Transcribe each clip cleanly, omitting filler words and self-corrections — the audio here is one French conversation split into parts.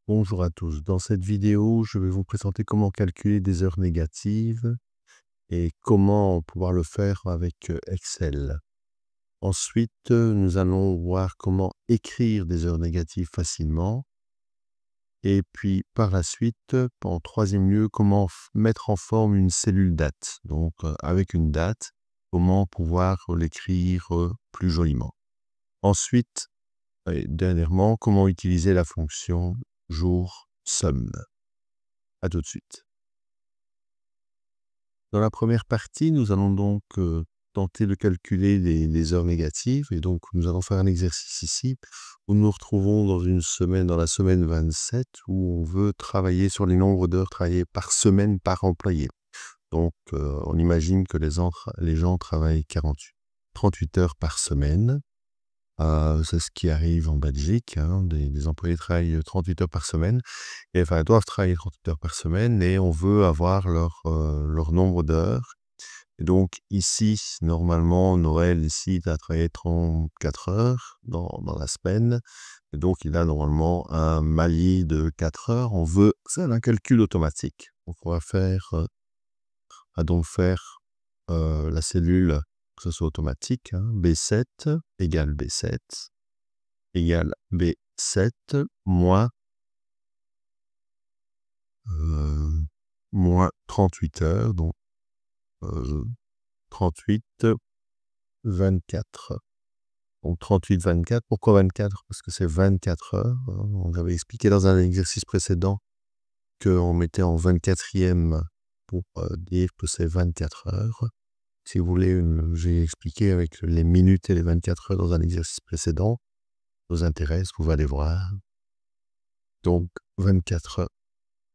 Bonjour à tous. Dans cette vidéo, je vais vous présenter comment calculer des heures négatives et comment pouvoir le faire avec Excel. Ensuite, nous allons voir comment écrire des heures négatives facilement. Et puis, par la suite, en troisième lieu, comment mettre en forme une cellule date. Donc, avec une date, comment pouvoir l'écrire plus joliment. Ensuite, et dernièrement, comment utiliser la fonction jour somme. À tout de suite. Dans la première partie, nous allons donc tenter de calculer les heures négatives. Et donc, nous allons faire un exercice ici où nous nous retrouvons dans une semaine, dans la semaine 27, où on veut travailler sur les nombres d'heures travaillées par semaine par employé. Donc, on imagine que les gens travaillent 38 heures par semaine. C'est ce qui arrive en Belgique, hein, des employés travaillent 38 heures par semaine, et enfin doivent travailler 38 heures par semaine, et on veut avoir leur nombre d'heures. Et donc ici, normalement, Noël ici, il a travaillé 34 heures dans la semaine, et donc il a normalement un Mali de 4 heures. On veut, c'est un calcul automatique. Donc on va faire, la cellule, que ce soit automatique, hein, B7 égale B7 égale B7 moins 38 heures, donc 38, 24. Donc 38, 24. Pourquoi 24? Parce que c'est 24 heures. On avait expliqué dans un exercice précédent qu'on mettait en 24e pour dire que c'est 24 heures. Si vous voulez, j'ai expliqué avec les minutes et les 24 heures dans un exercice précédent. Ça vous intéresse, vous allez voir. Donc 24 heures.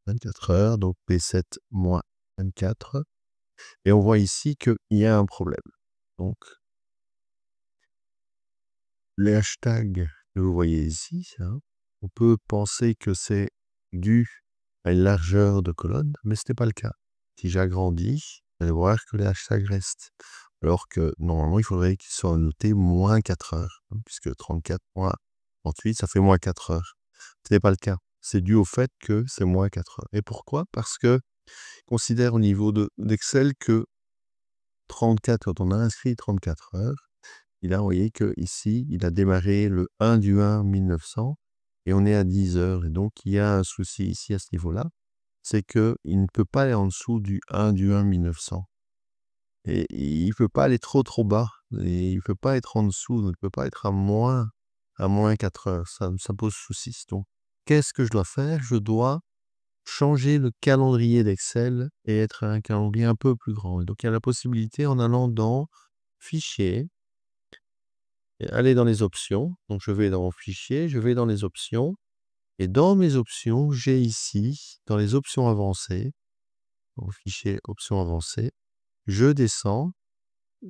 24 heures, donc P7 moins 24. Et on voit ici qu'il y a un problème. Donc, les hashtags que vous voyez ici, hein, on peut penser que c'est dû à une largeur de colonne, mais ce n'est pas le cas. Si j'agrandis, vous allez voir que les hashtags restent. Alors que normalement, il faudrait qu'ils soient notés moins 4 heures, hein, puisque 34 moins 38, ça fait moins 4 heures. Ce n'est pas le cas. C'est dû au fait que c'est moins 4 heures. Et pourquoi? Parce que considère au niveau d'Excel que 34, quand on a inscrit 34 heures, vous voyez qu'ici, il a démarré le 1 du 1 1900 et on est à 10 heures. Et donc, il y a un souci ici à ce niveau-là, c'est qu'il ne peut pas aller en dessous du 1 du 1 1900. Et il ne peut pas aller trop bas. Et il ne peut pas être en dessous, donc il ne peut pas être à moins 4 heures. Ça pose souci. Donc, qu'est-ce que je dois faire? Je dois changer le calendrier d'Excel et être un calendrier un peu plus grand. Et donc, il y a la possibilité en allant dans Fichier, et aller dans les options. Donc, je vais dans mon fichier, je vais dans les options. Et dans mes options, j'ai ici, dans les options avancées, au fichier options avancées, je descends.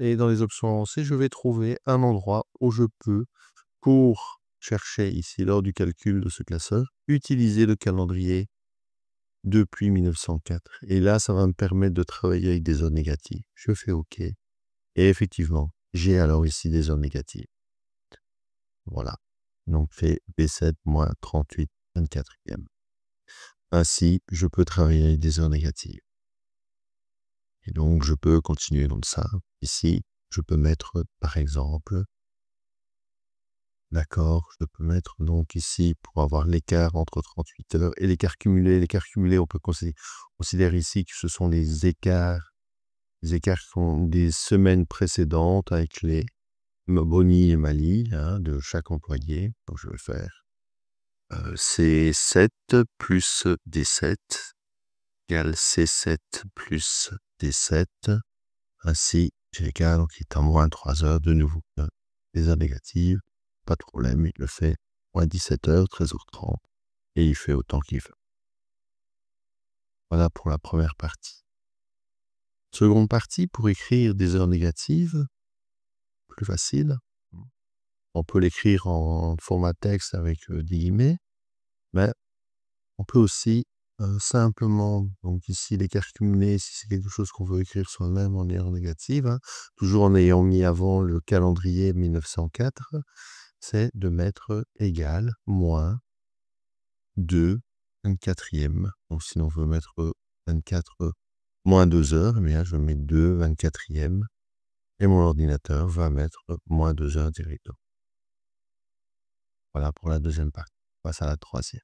Et dans les options avancées, je vais trouver un endroit où je peux, pour chercher ici, lors du calcul de ce classeur, utiliser le calendrier depuis 1904. Et là, ça va me permettre de travailler avec des zones négatives. Je fais OK. Et effectivement, j'ai alors ici des zones négatives. Voilà. Donc, fait B7 moins 38, 24e. Ainsi, je peux travailler avec des zones négatives. Et donc, je peux continuer comme ça. Ici, je peux mettre, par exemple, d'accord, je peux mettre donc ici, pour avoir l'écart entre 38 heures et l'écart cumulé. L'écart cumulé, on peut considérer ici que ce sont les écarts qui sont des semaines précédentes avec les boni et Mali, hein, de chaque employé. Donc, je vais faire C7 plus D7 égale C7 plus D7. Ainsi, j'ai l'écart donc qui est à moins 3 heures de nouveau. Les heures négatives, pas de problème, il le fait moins 17 heures, 13h30, et il fait autant qu'il veut. Voilà pour la première partie. Seconde partie, pour écrire des heures négatives, plus facile. On peut l'écrire en format texte avec des guillemets, mais on peut aussi simplement, donc ici l'écart cumulé, si c'est quelque chose qu'on veut écrire soi-même en ayant négative, hein, toujours en ayant mis avant le calendrier 1904, c'est de mettre égal, moins 2 24e. Donc si on veut mettre 24 moins 2 heures, eh bien je mets 2 24e et mon ordinateur va mettre moins 2 heures directement. Voilà pour la deuxième partie. On passe à la troisième.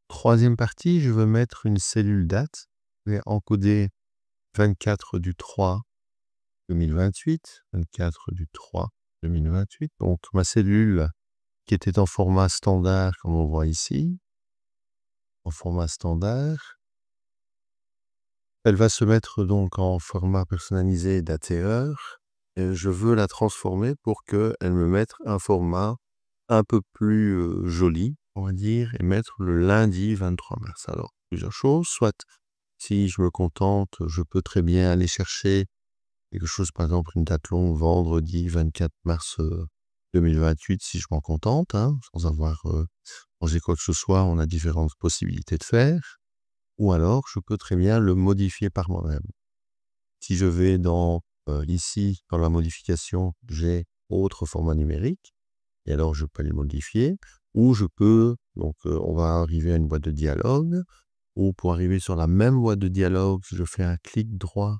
Troisième partie, je veux mettre une cellule date. Je vais encoder 24 du 3 2028, 24 du 3 2028. Donc ma cellule qui était en format standard, comme on voit ici, en format standard, elle va se mettre donc en format personnalisé date et heure. Et je veux la transformer pour qu'elle me mette un format un peu plus joli, on va dire, et mettre le lundi 23 mars. Alors, plusieurs choses. Soit, si je me contente, je peux très bien aller chercher quelque chose, par exemple, une date longue, vendredi 24 mars 2028, si je m'en contente, hein, sans avoir changé quoi que ce soit. On a différentes possibilités de faire. Ou alors, je peux très bien le modifier par moi-même. Si je vais ici, dans la modification, j'ai autre format numérique, et alors je peux les modifier, ou je peux, donc on va arriver à une boîte de dialogue, ou pour arriver sur la même boîte de dialogue, je fais un clic droit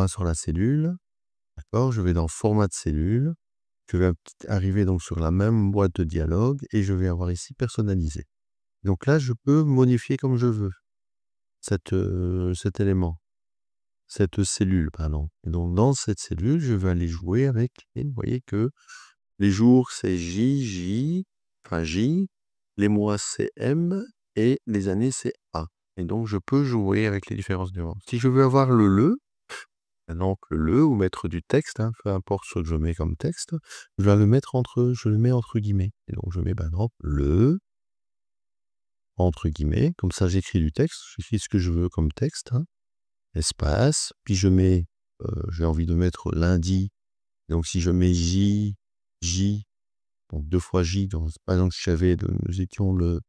sur la cellule, d'accord, je vais dans format de cellule, je vais arriver donc sur la même boîte de dialogue, et je vais avoir ici personnalisé. Donc là, je peux modifier comme je veux cet élément. Cette cellule, pardon. Et donc, dans cette cellule, je vais aller jouer avec, et vous voyez que les jours, c'est J, enfin J, les mois, c'est M, et les années, c'est A. Et donc, je peux jouer avec les différences de nuances. Si je veux avoir maintenant, ou mettre du texte, hein, peu importe ce que je mets comme texte, je le mets entre guillemets. Et donc, je mets, par exemple, entre guillemets, comme ça, j'écris du texte, j'écris ce que je veux comme texte, hein. Espace, puis j'ai envie de mettre lundi, donc si je mets J, donc 2 fois J, donc par exemple si nous étions le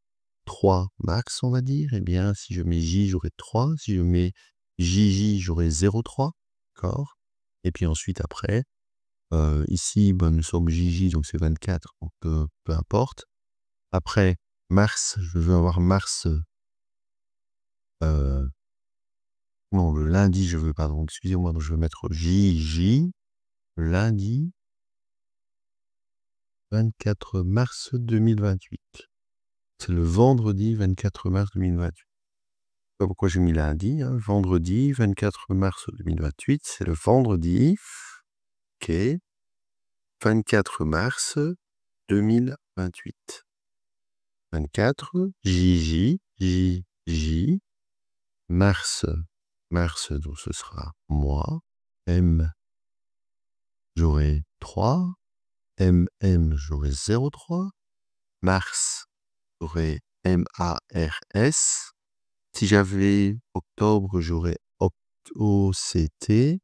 3 mars, on va dire, eh bien si je mets J, j'aurai 3, si je mets JJ, j'aurai 0,3, d'accord? Et puis ensuite après, ici, nous sommes JJ, donc c'est 24, donc peu importe. Après, mars, je veux avoir mars, non, le lundi, excusez-moi, donc je vais mettre JJ, lundi 24 mars 2028. C'est le vendredi 24 mars 2028. Je sais pas pourquoi j'ai mis lundi, hein. Vendredi 24 mars 2028, c'est le vendredi, ok, 24 mars 2028. 24, JJ, mars, donc ce sera mois, M, j'aurai 3, MM, j'aurai 0,3, mars, j'aurai MARS. Si j'avais octobre, j'aurais OCT.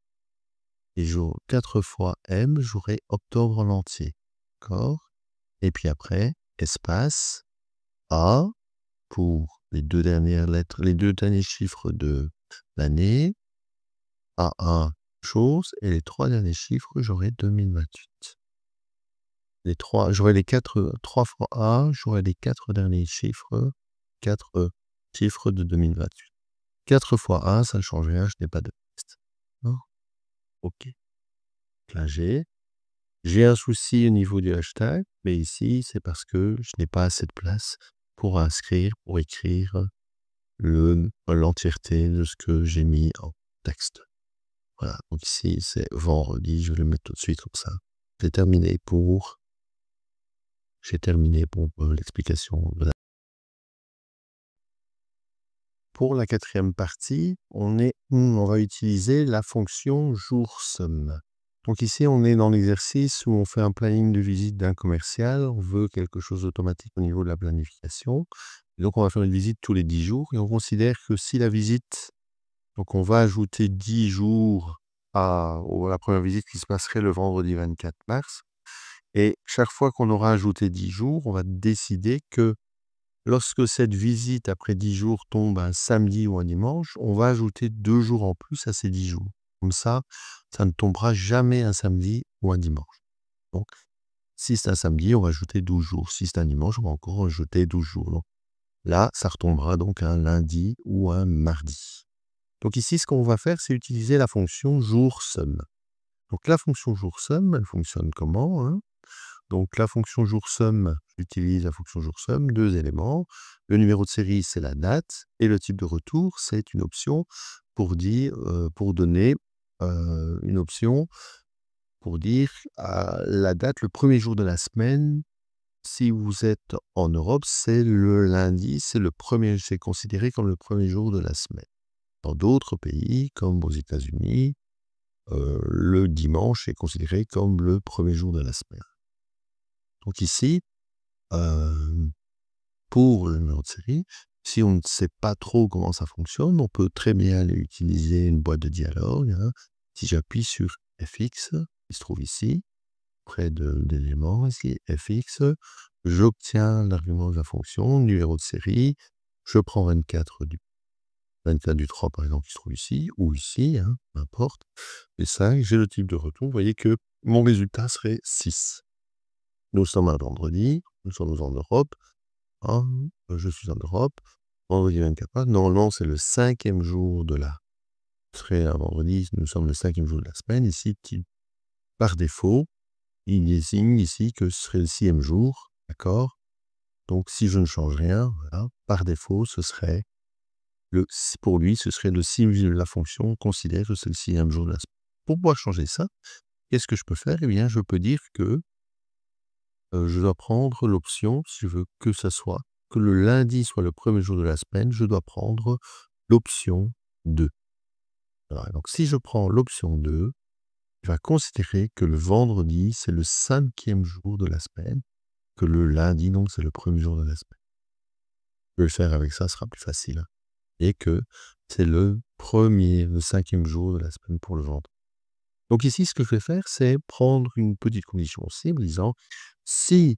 Et 4 fois M, j'aurais octobre en entier. D'accord? Et puis après, espace A pour les 2 dernières lettres, les 2 derniers chiffres de l'année. A1 chose. Et les 3 derniers chiffres, j'aurai 2028. J'aurai les 3 fois A, j'aurai les 4 derniers chiffres, 4 chiffres de 2028. 4 fois A, ça ne change rien, je n'ai pas de texte. Non? OK. Là, j'ai un souci au niveau du hashtag, mais ici, c'est parce que je n'ai pas assez de place pour écrire l'entièreté de ce que j'ai mis en texte. Voilà, donc ici, c'est vendredi, je vais le mettre tout de suite comme ça. J'ai terminé pour l'explication de Pour la 4e partie, on va utiliser la fonction jour-somme. Donc ici, on est dans l'exercice où on fait un planning de visite d'un commercial. On veut quelque chose d'automatique au niveau de la planification. Et donc, on va faire une visite tous les 10 jours. Et on considère que si la visite, donc on va ajouter 10 jours à la première visite qui se passerait le vendredi 24 mars. Et chaque fois qu'on aura ajouté 10 jours, on va décider que lorsque cette visite après 10 jours tombe un samedi ou un dimanche, on va ajouter 2 jours en plus à ces 10 jours. Comme ça ne tombera jamais un samedi ou un dimanche. Donc, si c'est un samedi, on va ajouter 12 jours. Si c'est un dimanche, on va encore ajouter 12 jours. Donc, là, ça retombera donc un lundi ou un mardi. Donc ici, ce qu'on va faire, c'est utiliser la fonction jour-sum. Donc la fonction jour-sum, elle fonctionne comment, hein? Donc la fonction jour-sum, j'utilise la fonction jour-sum, 2 éléments. Le numéro de série, c'est la date, et le type de retour, c'est une option pour dire, pour donner une option pour dire la date, le premier jour de la semaine. Si vous êtes en Europe, c'est le lundi, c'est considéré comme le premier jour de la semaine. Dans d'autres pays, comme aux États-Unis, le dimanche est considéré comme le premier jour de la semaine. Donc ici, pour le numéro de série, si on ne sait pas trop comment ça fonctionne, on peut très bien utiliser une boîte de dialogue, hein. Si j'appuie sur FX, qui se trouve ici, près de l'élément ici, FX, j'obtiens l'argument de la fonction, numéro de série, je prends 24 du 3 par exemple qui se trouve ici, ou ici, hein, peu importe, et 5, j'ai le type de retour, vous voyez que mon résultat serait 6. Nous sommes un vendredi, nous sommes en Europe, hein, je suis en Europe, vendredi 24, normalement c'est le 5e jour de la... Ce serait un vendredi, nous sommes le 5e jour de la semaine, ici, par défaut, il désigne ici que ce serait le 6e jour, d'accord? Donc si je ne change rien, voilà, par défaut, ce serait pour lui, ce serait la fonction considère que c'est le 6e jour de la semaine. Pour pouvoir changer ça, qu'est-ce que je peux faire? Eh bien, je peux dire que je dois prendre l'option, si je veux que le lundi soit le premier jour de la semaine, je dois prendre l'option 2. Voilà, donc si je prends l'option 2, il va considérer que le vendredi, c'est le 5e jour de la semaine, que le lundi, donc, c'est le premier jour de la semaine. Je vais le faire avec ça, ce sera plus facile, hein. Et que c'est le 5e jour de la semaine pour le vendredi. Donc ici, ce que je vais faire, c'est prendre une petite condition aussi, en disant si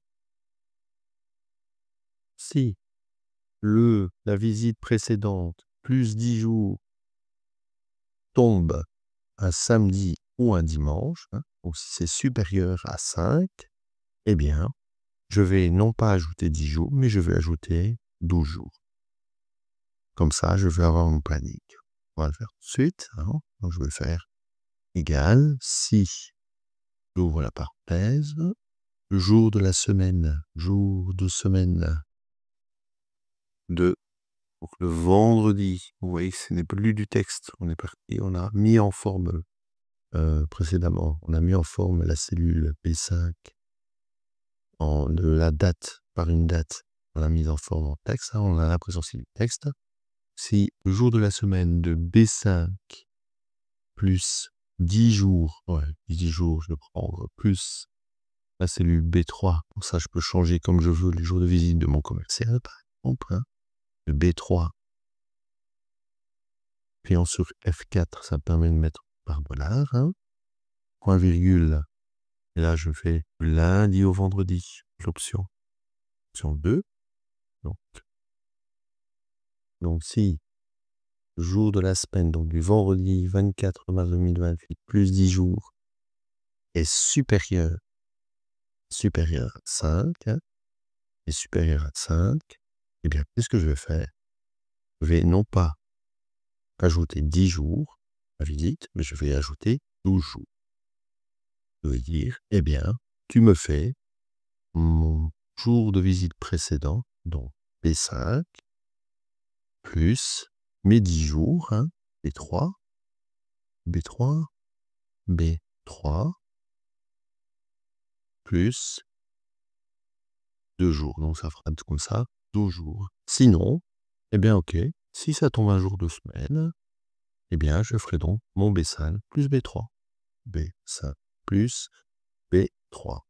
la visite précédente plus 10 jours tombe un samedi ou un dimanche, hein, donc si c'est supérieur à 5, eh bien, je vais non pas ajouter 10 jours, mais je vais ajouter 12 jours. Comme ça, je vais avoir mon planning. On va le faire tout de suite, hein. Donc je vais faire égal si, j'ouvre la parenthèse, jour de la semaine, jour de semaine de... Donc le vendredi, vous voyez, ce n'est plus du texte. On est parti, on a mis en forme précédemment, on a mis en forme la cellule P5 de la date, par une date. On l'a mise en forme en texte, hein, on a l'impression que c'est du texte. Si le jour de la semaine de B5 plus 10 jours, 10 jours, je vais prendre, plus la cellule B3, pour ça je peux changer comme je veux les jours de visite de mon commercial, par exemple, hein. Le B3, appuyant sur F4, ça permet de mettre par dollar, hein. Point virgule, et là je fais du lundi au vendredi, l'option 2. Donc si le jour de la semaine, donc du vendredi 24 mars 2028, plus 10 jours, est supérieur à 5, hein, est supérieur à 5, eh bien, qu'est-ce que je vais faire? Je vais non pas ajouter 10 jours à visite, mais je vais ajouter 12 jours. Je vais dire, eh bien, tu me fais mon jour de visite précédent, donc B5, plus mes 10 jours, hein, B3, B3, B3, plus 2 jours. Donc ça fera comme ça, 12 jours. Sinon, eh bien ok, si ça tombe un jour de semaine, eh bien je ferai donc mon B5 plus B3. B5 plus B3.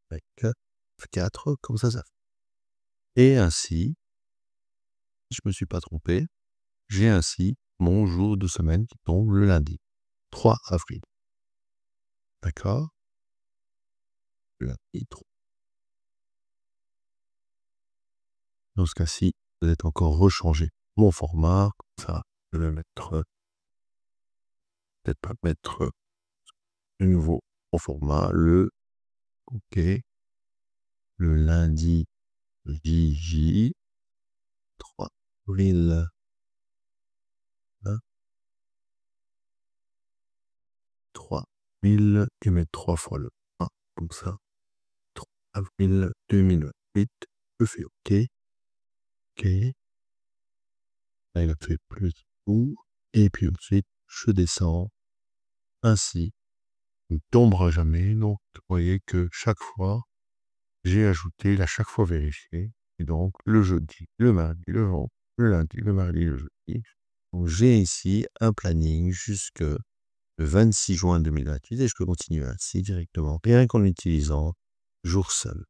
Avec F4, comme ça fait. Et ainsi, je ne me suis pas trompé, j'ai ainsi mon jour de semaine qui tombe le lundi, 3 avril. D'accord? Lundi 3. Dans ce cas-ci, vous allez encore rechanger mon format. Comme ça, je vais mettre, peut-être pas mettre de nouveau mon format, OK, le lundi JJ 3 avril, hein, 3000, tu mets 3 fois le 1, comme ça, 3 avril 2028, je fais OK, OK. Là, il a fait plus tout, et puis ensuite, je descends, ainsi, il ne tombera jamais. Donc, vous voyez que chaque fois, j'ai ajouté, il a chaque fois vérifié, et donc, le jeudi, le mardi, le vendredi, le lundi, le mardi, le jeudi. Donc, j'ai ici un planning jusque le 26 juin 2028 et je peux continuer ainsi directement, rien qu'en utilisant jour seul.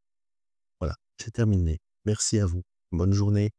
Voilà, c'est terminé. Merci à vous. Bonne journée.